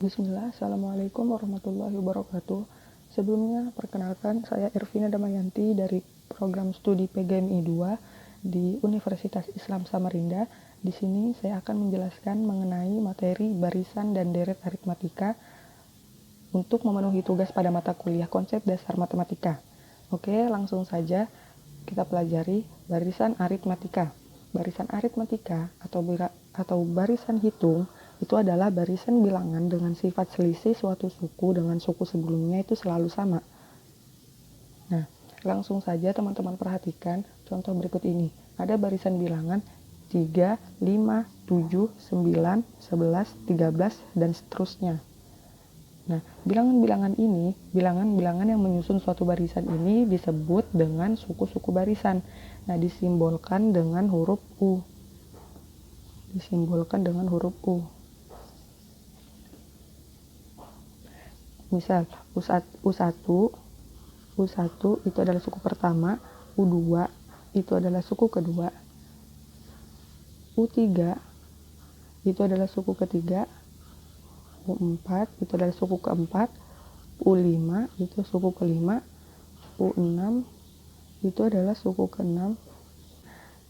Bismillah, Assalamualaikum warahmatullahi wabarakatuh. Sebelumnya, perkenalkan saya Irvina Damayanti dari program studi PGMI 2 di Universitas Islam Samarinda. Di sini saya akan menjelaskan mengenai materi barisan dan deret aritmatika untuk memenuhi tugas pada mata kuliah konsep dasar matematika. Oke, langsung saja kita pelajari barisan aritmatika. Barisan aritmatika atau barisan hitung itu adalah barisan bilangan dengan sifat selisih suatu suku dengan suku sebelumnya itu selalu sama. Nah, langsung saja teman-teman perhatikan contoh berikut ini. Ada barisan bilangan 3, 5, 7, 9, 11, 13, dan seterusnya. Nah, bilangan-bilangan yang menyusun suatu barisan ini disebut dengan suku-suku barisan. Nah, disimbolkan dengan huruf U. Misal, U1 itu adalah suku pertama, U2 itu adalah suku kedua, U3 itu adalah suku ketiga, U4 itu adalah suku keempat, U5 itu suku kelima, U6 itu adalah suku keenam,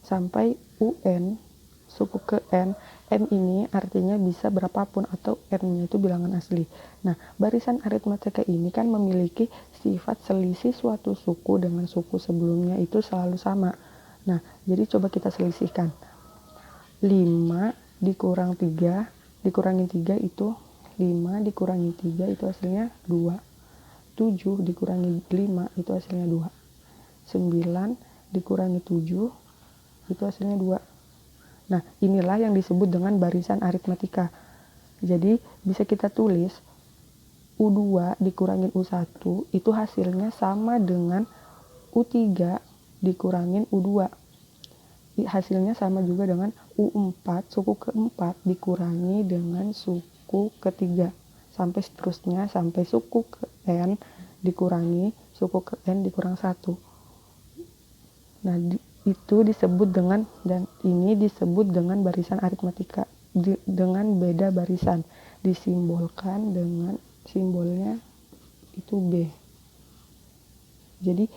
sampai UN, suku ke N. N ini artinya bisa berapapun atau N-nya itu bilangan asli. Nah, barisan aritmatika ini kan memiliki sifat selisih suatu suku dengan suku sebelumnya itu selalu sama. Nah, jadi coba kita selisihkan. 5 dikurang 3, dikurangin 3 itu 5 dikurangi 3 itu hasilnya 2. 7 dikurangi 5 itu hasilnya 2. 9 dikurangi 7 itu hasilnya 2. Nah, inilah yang disebut dengan barisan aritmatika. Jadi, bisa kita tulis U2 dikurangin U1 itu hasilnya sama dengan U3 dikurangin U2. Hasilnya sama juga dengan U4, suku keempat dikurangi dengan suku ketiga. Sampai seterusnya, sampai suku ke N dikurangi suku ke N dikurang 1. Nah, itu disebut dengan, dan ini disebut dengan barisan aritmatika dengan beda barisan, disimbolkan dengan simbolnya itu B. Jadi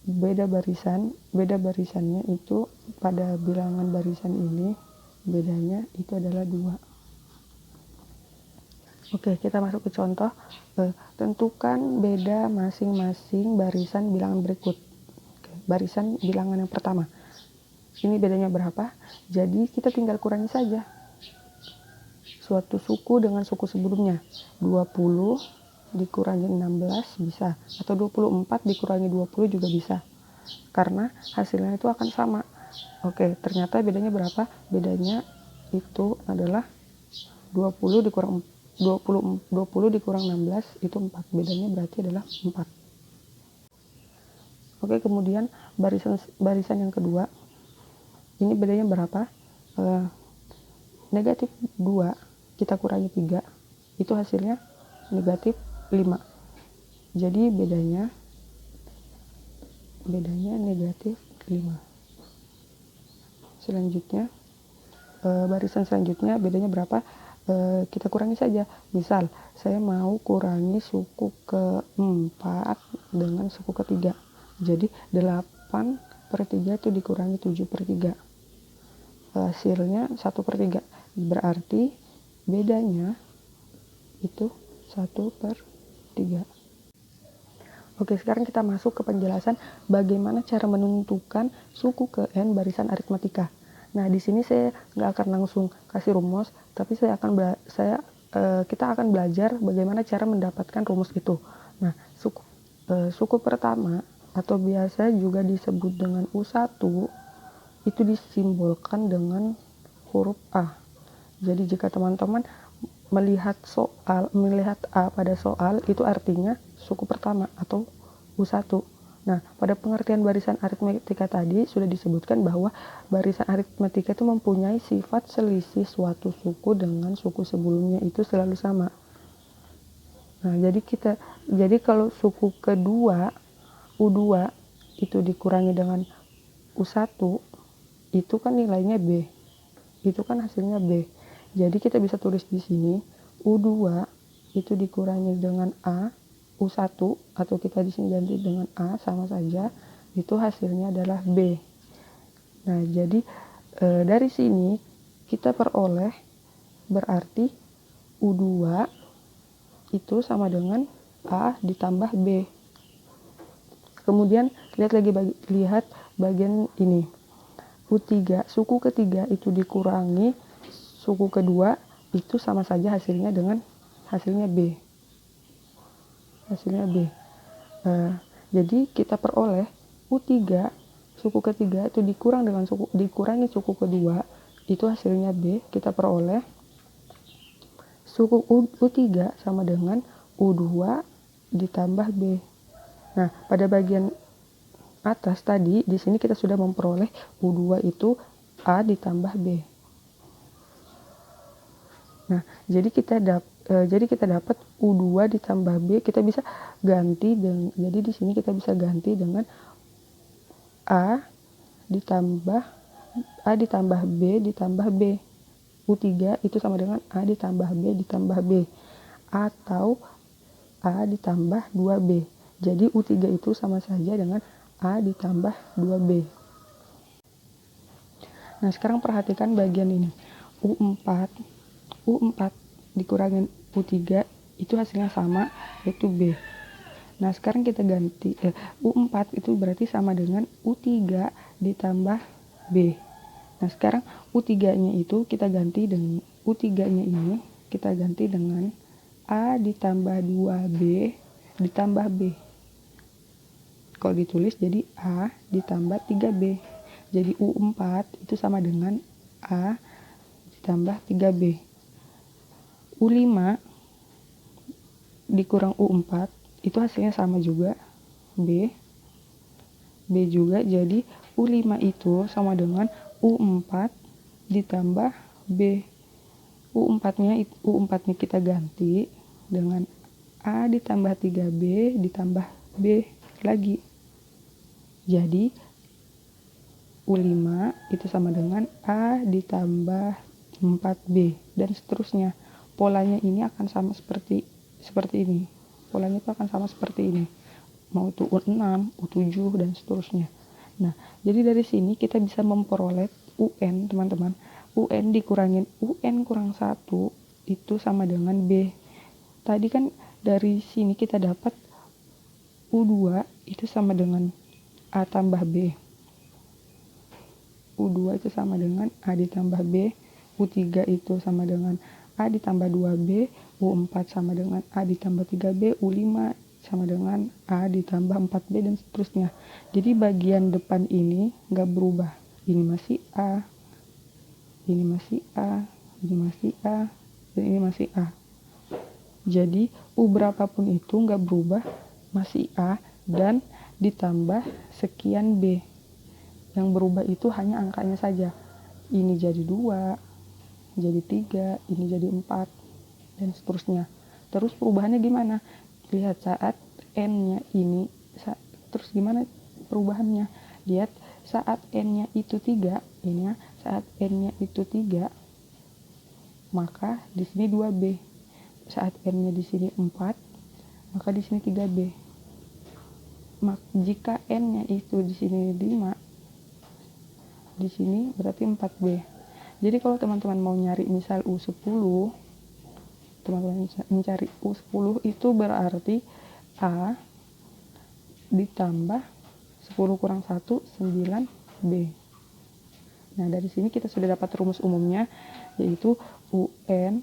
beda barisannya itu pada bilangan barisan ini bedanya itu adalah 2. Oke, kita masuk ke contoh. Tentukan beda masing-masing barisan bilangan berikut. Barisan bilangan yang pertama, ini bedanya berapa? Jadi kita tinggal kurangi saja suatu suku dengan suku sebelumnya. 20 dikurangi 16 bisa, atau 24 dikurangi 20 juga bisa, karena hasilnya itu akan sama. Oke, ternyata bedanya berapa? Bedanya itu adalah 20 dikurang 20 dikurang 16 itu 4. Bedanya berarti adalah 4. Oke, kemudian barisan yang kedua, ini bedanya berapa? Negatif 2 kita kurangi 3 itu hasilnya negatif 5. Jadi bedanya negatif 5. Selanjutnya, barisan selanjutnya bedanya berapa? Kita kurangi saja. Misal saya mau kurangi suku keempat dengan suku ketiga, jadi 8/3 itu dikurangi 7/3, hasilnya 1/3. Berarti bedanya itu 1/3. Oke, sekarang kita masuk ke penjelasan bagaimana cara menentukan suku ke N barisan aritmatika. Nah, di sini saya nggak akan langsung kasih rumus, tapi kita akan belajar bagaimana cara mendapatkan rumus itu. Nah, suku pertama atau biasa juga disebut dengan U1 itu disimbolkan dengan huruf A. Jadi jika teman-teman melihat A pada soal, itu artinya suku pertama atau U1. Nah, pada pengertian barisan aritmatika tadi sudah disebutkan bahwa barisan aritmatika itu mempunyai sifat selisih suatu suku dengan suku sebelumnya itu selalu sama. Nah, jadi kalau suku kedua U2 itu dikurangi dengan U1 itu kan nilainya B. Itu kan hasilnya B. Jadi kita bisa tulis di sini U2 itu dikurangi dengan A, U1 atau kita di sini ganti dengan A sama saja, itu hasilnya adalah B. Nah, jadi dari sini kita peroleh berarti U2 itu sama dengan A ditambah B. Kemudian lihat bagian ini. U3, suku ketiga itu dikurangi suku kedua, itu sama saja hasilnya dengan hasilnya B. Hasilnya B. Jadi kita peroleh U3 suku ketiga itu dikurangi suku kedua, itu hasilnya B. Kita peroleh suku U3 sama dengan U2 ditambah B. Nah, pada bagian atas tadi di sini kita sudah memperoleh U2 itu A ditambah B. Nah, jadi kita dapat U2 ditambah B, kita bisa ganti jadi di sini kita bisa ganti dengan A ditambah B ditambah B. U3 itu sama dengan A ditambah B ditambah B, atau A ditambah 2B. Jadi U3 itu sama saja dengan A ditambah 2B. Nah, sekarang perhatikan bagian ini. U4 dikurangin U3 itu hasilnya sama, yaitu B. Nah, sekarang kita ganti U4 itu berarti sama dengan U3 ditambah B. Nah, sekarang U3-nya itu kita ganti dengan U3-nya ini kita ganti dengan A ditambah 2B ditambah B. Kalau ditulis jadi A ditambah 3B. Jadi U4 itu sama dengan A ditambah 3B. U5 dikurang U4 itu hasilnya sama juga, B juga. Jadi U5 itu sama dengan U4 ditambah B. U4-nya kita ganti dengan A ditambah 3B ditambah B lagi. Jadi U5 itu sama dengan A ditambah 4B dan seterusnya. Polanya ini akan sama seperti ini. Polanya itu akan sama seperti ini. Mau itu U6, U7 dan seterusnya. Nah, jadi dari sini kita bisa memperoleh UN, teman-teman. UN dikurangin UN kurang 1 itu sama dengan B. Tadi kan dari sini kita dapat U2 itu sama dengan A tambah B. U2 itu sama dengan A ditambah B. U3 itu sama dengan A ditambah 2B. U4 sama dengan A ditambah 3B. U5 sama dengan A ditambah 4B dan seterusnya. Jadi bagian depan ini nggak berubah. Ini masih A, ini masih A, ini masih A, dan ini masih A. Jadi U berapapun itu nggak berubah, masih A, dan ditambah sekian B. Yang berubah itu hanya angkanya saja. Ini jadi 2, jadi 3, ini jadi 4, dan seterusnya. Terus perubahannya gimana? Lihat saat N-nya ini, terus gimana perubahannya? Lihat saat N-nya itu 3, ini ya, saat N-nya itu 3, maka di sini 2B. Saat N-nya di sini 4, maka di sini 3B. Jika N-nya itu di sini 5, di sini berarti 4B. Jadi kalau teman-teman mau nyari misal U10, teman-teman mencari U10 itu berarti A ditambah 10 kurang 1, 9B. Nah, dari sini kita sudah dapat rumus umumnya, yaitu UN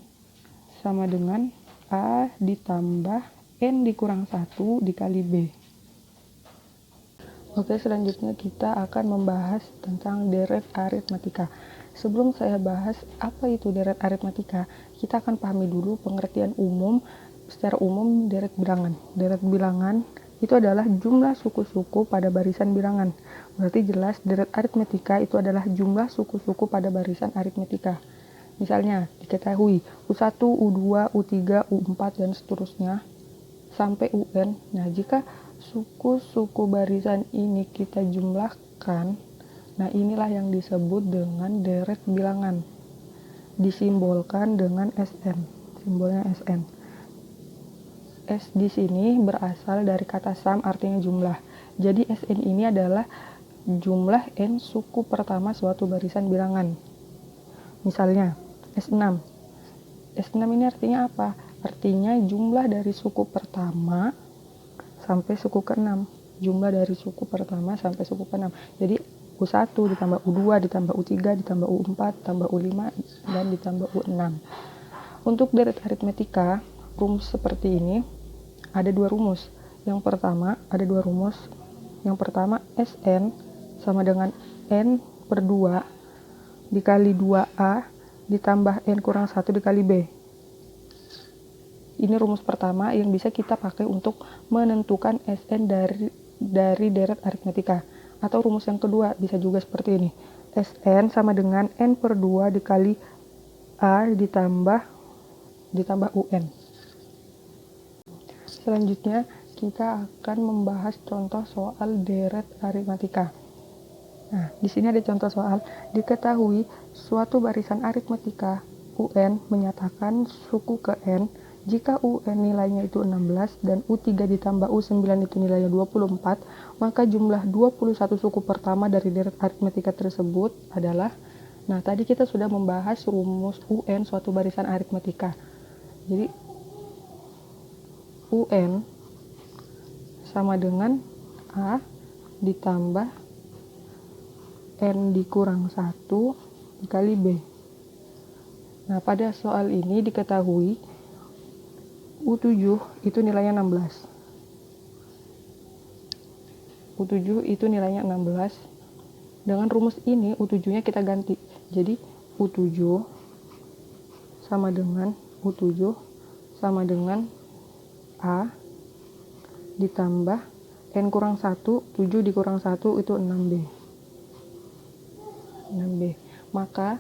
sama dengan A ditambah N dikurang 1 dikali B. Oke, selanjutnya kita akan membahas tentang deret aritmatika. Sebelum saya bahas apa itu deret aritmatika, kita akan pahami dulu pengertian umum, secara umum deret bilangan. Deret bilangan itu adalah jumlah suku-suku pada barisan bilangan. Berarti jelas deret aritmatika itu adalah jumlah suku-suku pada barisan aritmatika. Misalnya diketahui U1, U2, U3, U4 dan seterusnya sampai UN. Nah, jika suku-suku barisan ini kita jumlahkan, nah inilah yang disebut dengan deret bilangan. disimbolkan dengan SN. Simbolnya SN. S di sini berasal dari kata sum, artinya jumlah. Jadi SN ini adalah jumlah n suku pertama suatu barisan bilangan. Misalnya S6. S6 ini artinya apa? Artinya jumlah dari suku pertama sampai suku ke-6. Jumlah dari suku pertama sampai suku ke-6. Jadi U1 ditambah U2 ditambah U3 ditambah U4 ditambah U5 dan ditambah U6. Untuk deret aritmetika, rumus seperti ini ada dua rumus. Yang pertama, ada dua rumus. Yang pertama, Sn sama dengan n per 2 dikali 2a ditambah n kurang 1 dikali b. Ini rumus pertama yang bisa kita pakai untuk menentukan Sn dari deret aritmetika. Atau rumus yang kedua bisa juga seperti ini. Sn sama dengan n per 2 dikali a ditambah un. Selanjutnya kita akan membahas contoh soal deret aritmetika. Nah, di sini ada contoh soal. Diketahui suatu barisan aritmetika UN menyatakan suku ke n jika UN nilainya itu 16 dan U3 ditambah U9 itu nilainya 24, maka jumlah 21 suku pertama dari deret aritmetika tersebut adalah, nah tadi kita sudah membahas rumus UN suatu barisan aritmetika. Jadi UN sama dengan A ditambah N dikurang 1 dikali B. Nah, pada soal ini diketahui U7 itu nilainya 16. U7 itu nilainya 16. Dengan rumus ini U7-nya kita ganti. Jadi U7 sama dengan U7 sama dengan A ditambah N kurang 1, 7 dikurang 1 itu 6B. 6B. Maka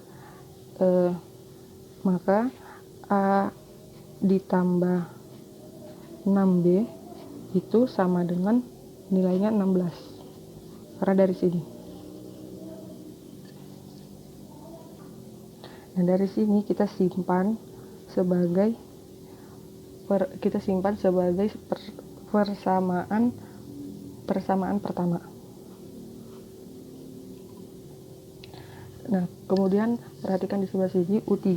A ditambah 6B itu sama dengan nilainya 16. Karena dari sini. Nah, dari sini kita simpan sebagai persamaan pertama. Nah, kemudian perhatikan di sebelah sini U3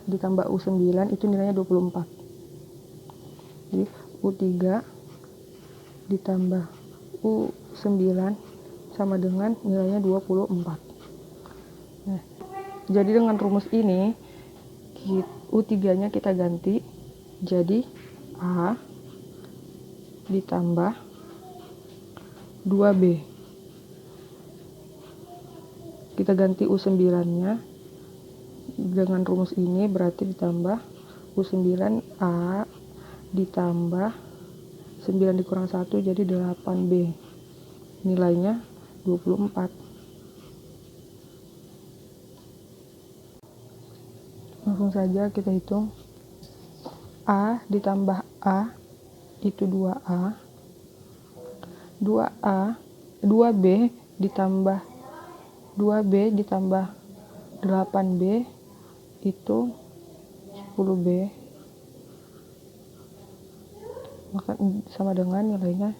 ditambah U9 itu nilainya 24. Jadi U3 ditambah U9 sama dengan nilainya 24. Nah, jadi dengan rumus ini U3-nya kita ganti jadi A ditambah 2B. Kita ganti U9-nya dengan rumus ini berarti ditambah U9A ditambah 9 dikurang 1 jadi 8B. Nilainya 24. Langsung saja kita hitung. A ditambah A itu 2A. 2B ditambah 8B itu 10B. Maka sama dengan nilainya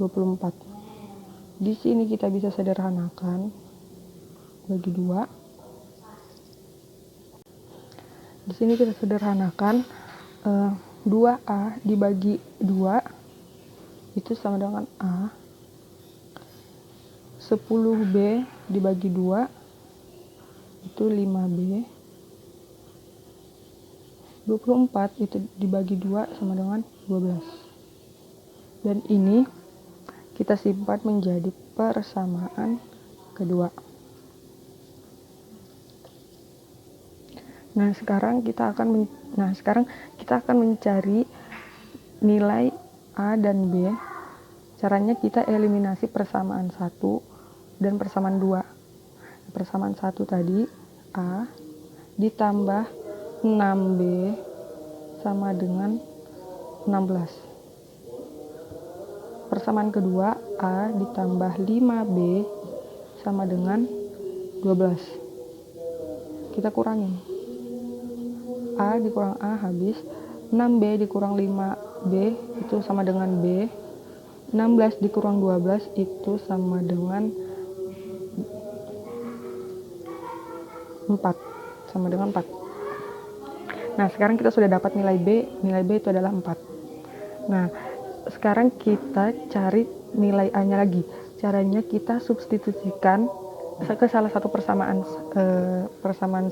24. Di sini kita bisa sederhanakan bagi 2. Di sini kita sederhanakan 2A dibagi 2 itu sama dengan A. 10B dibagi 2 itu 5B. 24 itu dibagi 2 sama dengan 12. Dan ini kita simpan menjadi persamaan kedua. Nah, sekarang kita akan mencari nilai A dan B. Caranya kita eliminasi persamaan 1 dan persamaan 2. Persamaan 1 tadi A ditambah 6B sama dengan 16. Persamaan kedua A ditambah 5B sama dengan 12. kita kurangin. A dikurang A habis. 6B dikurang 5B itu sama dengan B. 16 dikurang 12 itu sama dengan 4. Sama dengan 4. Nah, sekarang kita sudah dapat nilai B. Nilai B itu adalah 4. Nah, sekarang kita cari nilai A-nya lagi. Caranya kita substitusikan ke salah satu persamaan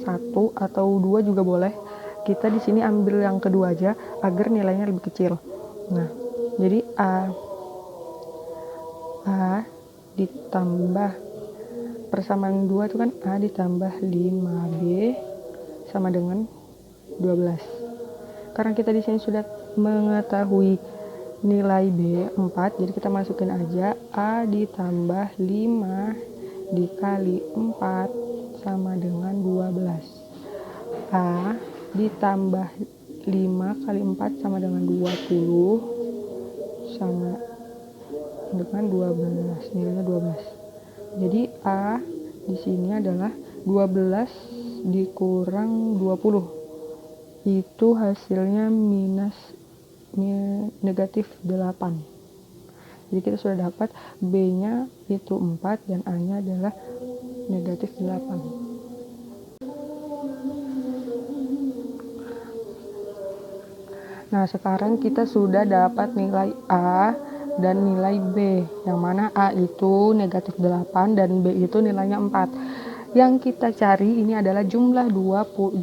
1 atau 2 juga boleh. Kita di sini ambil yang kedua aja agar nilainya lebih kecil. Nah, jadi A ditambah persamaan 2 itu kan A ditambah 5B sama dengan 12. Karena kita di sini sudah mengetahui nilai B 4, jadi kita masukin aja A ditambah 5 dikali 4 sama dengan 12. A ditambah 5 kali 4 sama dengan 20 sama dengan 12, nilainya 12. Jadi A di sini adalah 12 dikurang 20. Itu hasilnya negatif 8. Jadi kita sudah dapat B-nya itu 4 dan A-nya adalah negatif 8. Nah, sekarang kita sudah dapat nilai A dan nilai B, yang mana A itu negatif 8 dan B itu nilainya 4. Yang kita cari ini adalah jumlah 21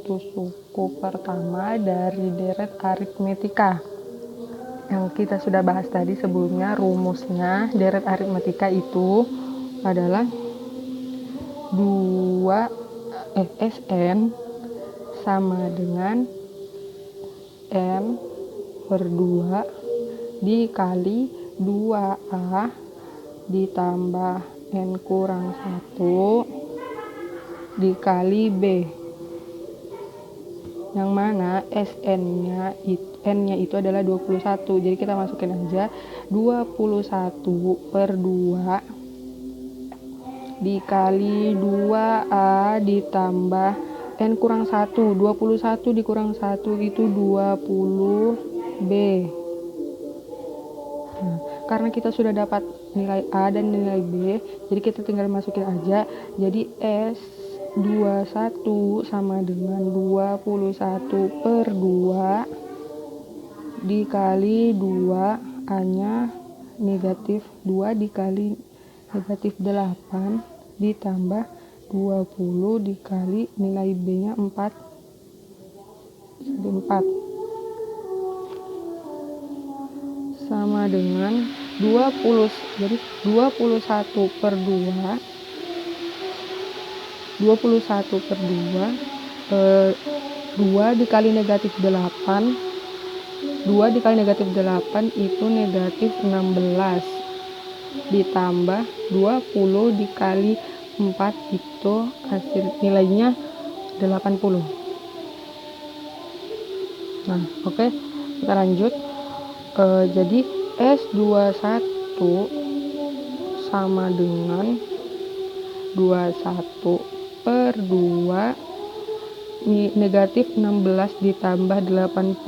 suku pertama dari deret aritmetika. Yang kita sudah bahas tadi sebelumnya, rumusnya deret aritmetika itu adalah Sn sama dengan N per 2 dikali 2A ditambah N kurang 1 dikali B, yang mana N-nya itu adalah 21. Jadi kita masukin aja 21 per 2 dikali 2A ditambah N kurang 1. 21 dikurang 1 itu 20B. Nah, karena kita sudah dapat nilai A dan nilai B, jadi kita tinggal masukin aja. Jadi S21 sama dengan 21 per 2 dikali 2, A-nya negatif 2 dikali negatif 8 ditambah 20 dikali nilai B-nya 4 sama dengan 20. Jadi 21 per 2 2 dikali negatif 8, 2 dikali negatif 8 itu negatif 16 ditambah 20 dikali 4 itu hasil nilainya 80. Nah, oke, kita lanjut. Jadi S21 sama dengan 21 per 2 negatif 16 ditambah 80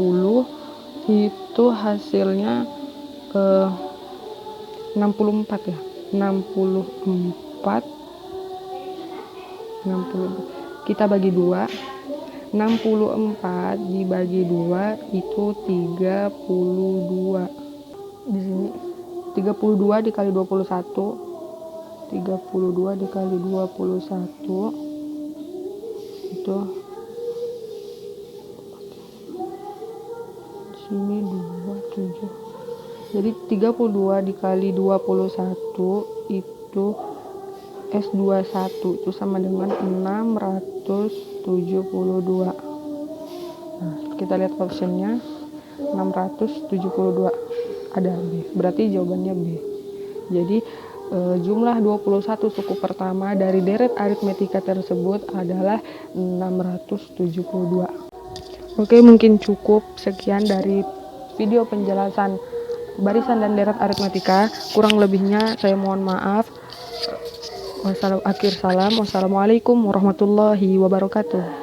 itu hasilnya 64 ya. 64 kita bagi 2, 64 dibagi 2 itu 32. Di sini 32 dikali 21, 32 dikali 21 itu di sini 27. Jadi 32 dikali 21 itu S21 itu sama dengan 672. Nah, kita lihat optionnya 672 ada B, berarti jawabannya B. Jadi jumlah 21 suku pertama dari deret aritmetika tersebut adalah 672. Oke, mungkin cukup sekian dari video penjelasan barisan dan deret aritmetika. Kurang lebihnya saya mohon maaf. Akhir salam. Wassalamualaikum warahmatullahi wabarakatuh.